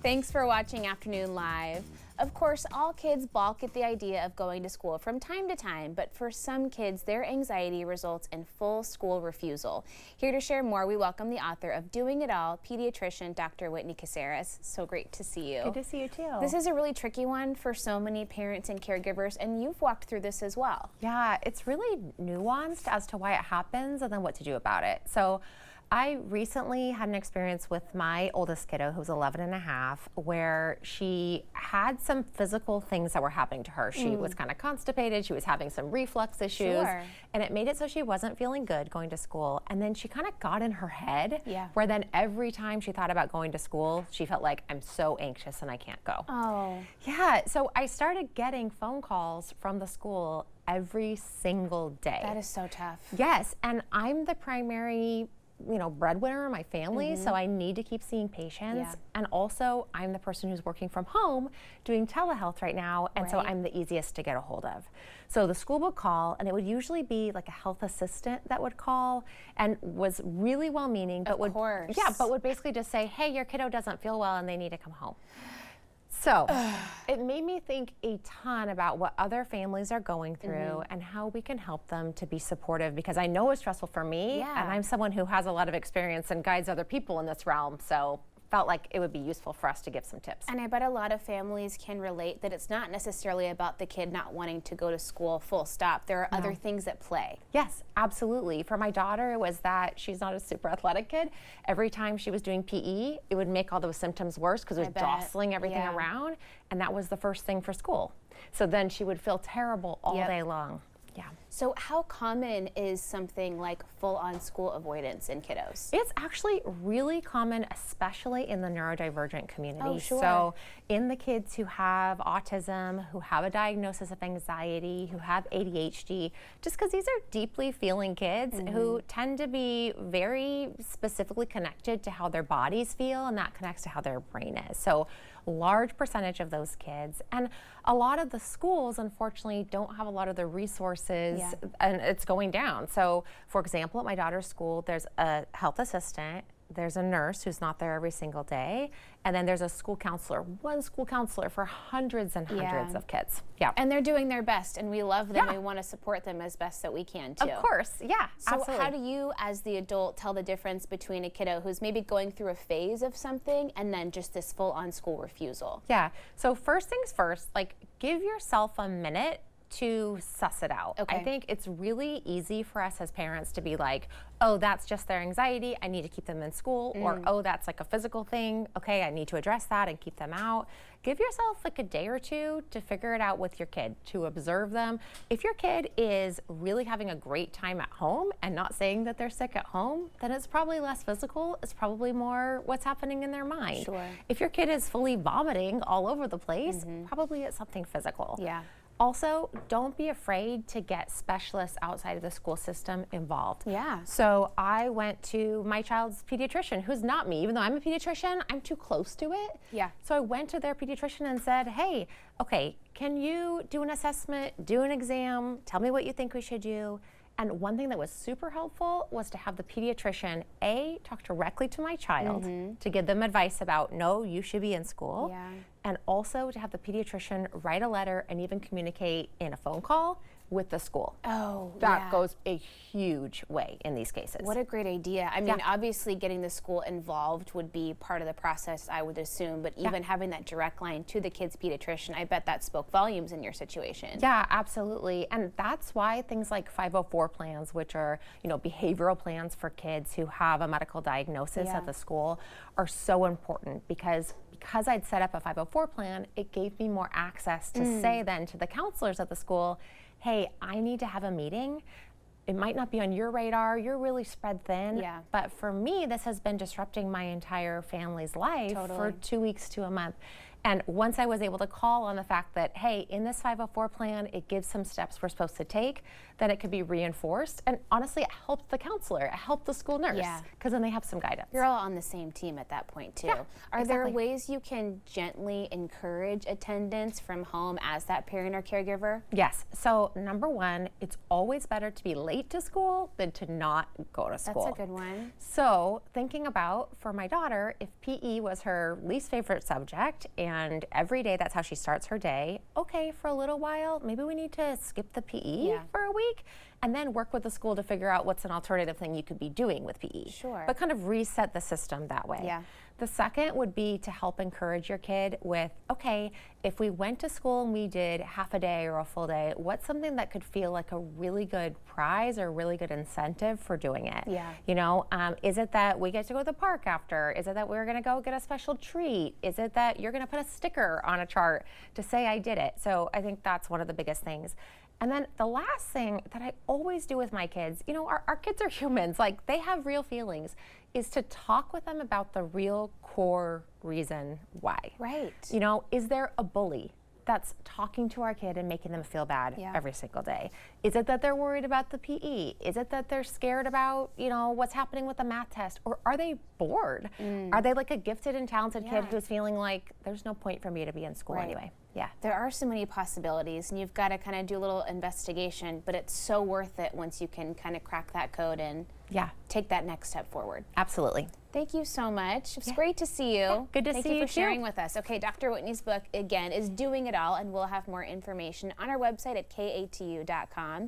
Thanks for watching Afternoon Live. Of course, all kids balk at the idea of going to school from time to time, but for some kids, their anxiety results in full school refusal. Here to share more, we welcome the author of Doing It All, pediatrician Dr. Whitney Casares. So great to see you. Good to see you too. This is a really tricky one for so many parents and caregivers, and you've walked through this as well. Yeah, it's really nuanced as to why it happens and then what to do about it. So I recently had an experience with my oldest kiddo, who's 11 and a half, where she had some physical things that were happening to her. She was kind of constipated, she was having some reflux issues, and it made it so she wasn't feeling good going to school. And then she kind of got in her head, where then every time she thought about going to school, she felt like, I'm so anxious and I can't go. Oh. Yeah, so I started getting phone calls from the school every single day. That is so tough. Yes, and I'm the primary breadwinner in my family, so I need to keep seeing patients. And also, I'm the person who's working from home doing telehealth right now, and so I'm the easiest to get a hold of. So the school would call, and it would usually be like a health assistant that would call, and was really well-meaning, but would basically just say, hey, your kiddo doesn't feel well and they need to come home. So it made me think a ton about what other families are going through and how we can help them to be supportive, because I know it's stressful for me, and I'm someone who has a lot of experience and guides other people in this realm, so felt like it would be useful for us to give some tips. And I bet a lot of families can relate that it's not necessarily about the kid not wanting to go to school, full stop. There are other things at play. Yes, absolutely. For my daughter, it was that she's not a super athletic kid. Every time she was doing PE, it would make all those symptoms worse because it was jostling everything around, and that was the first thing for school. So then she would feel terrible all day long. Yeah. So how common is something like full-on school avoidance in kiddos? It's actually really common, especially in the neurodivergent community. Oh, sure. So in the kids who have autism, who have a diagnosis of anxiety, who have ADHD, just because these are deeply feeling kids who tend to be very specifically connected to how their bodies feel, and that connects to how their brain is. So large percentage of those kids, and a lot of the schools unfortunately don't have a lot of the resources, and it's going down. So for example, at my daughter's school, there's a health assistant, there's a nurse who's not there every single day, and then there's a school counselor, one school counselor for hundreds and hundreds of kids. Yeah. And they're doing their best, and we love them. We want to support them as best that we can too. Of course, yeah, so absolutely. How do you, as the adult, tell the difference between a kiddo who's maybe going through a phase of something and then just this full-on school refusal? Yeah, so first things first, like give yourself a minute to suss it out. I think it's really easy for us as parents to be like, oh, that's just their anxiety, I need to keep them in school, or oh, that's like a physical thing, okay, I need to address that and keep them out. Give yourself like a day or two to figure it out with your kid, to observe them. If your kid is really having a great time at home and not saying that they're sick at home, then it's probably less physical, it's probably more what's happening in their mind. If your kid is fully vomiting all over the place, probably it's something physical. Also, don't be afraid to get specialists outside of the school system involved. So I went to my child's pediatrician, who's not me. Even though I'm a pediatrician, I'm too close to it. So I went to their pediatrician and said, hey, okay, can you do an assessment, do an exam, tell me what you think we should do? And one thing that was super helpful was to have the pediatrician, talk directly to my child to give them advice about, no, you should be in school. And also to have the pediatrician write a letter and even communicate in a phone call with the school. That goes a huge way in these cases. What a great idea. I mean, obviously getting the school involved would be part of the process, I would assume, but even having that direct line to the kid's pediatrician, I bet that spoke volumes in your situation. Yeah, absolutely. And that's why things like 504 plans, which are, behavioral plans for kids who have a medical diagnosis at the school, are so important, because I'd set up a 504 plan, it gave me more access to say then to the counselors at the school, hey, I need to have a meeting. It might not be on your radar, you're really spread thin, but for me, this has been disrupting my entire family's life for 2 weeks to a month. And once I was able to call on the fact that, hey, in this 504 plan, it gives some steps we're supposed to take, then it could be reinforced. And honestly, it helped the counselor, it helped the school nurse, because then they have some guidance. You're all on the same team at that point too. Yeah, Are there ways you can gently encourage attendance from home as that parent or caregiver? Yes. So number one, it's always better to be late to school than to not go to school. That's a good one. So thinking about, for my daughter, if PE was her least favorite subject and every day that's how she starts her day, okay, for a little while, maybe we need to skip the PE for a week and then work with the school to figure out what's an alternative thing you could be doing with PE. Sure. But kind of reset the system that way. Yeah. The second would be to help encourage your kid with, okay, if we went to school and we did half a day or a full day, what's something that could feel like a really good prize or really good incentive for doing it? Yeah. You know, is it that we get to go to the park after? Is it that we're gonna go get a special treat? Is it that you're gonna put a sticker on a chart to say I did it? So I think that's one of the biggest things. And then the last thing that I always do with my kids, you know, our kids are humans, like they have real feelings, is to talk with them about the real core reason why. Right. You know, is there a bully that's talking to our kid and making them feel bad every single day? Is it that they're worried about the PE? Is it that they're scared about, you know, what's happening with the math test? Or are they bored? Are they like a gifted and talented kid who's feeling like there's no point for me to be in school anyway? Yeah. There are so many possibilities, and you've got to kind of do a little investigation, but it's so worth it once you can kind of crack that code and take that next step forward. Absolutely. Thank you so much. It's great to see you. Yeah, good to Thank see you you for sharing too. with us. Okay, Dr. Whitney's book, again, is Doing It All, and we'll have more information on our website at katu.com.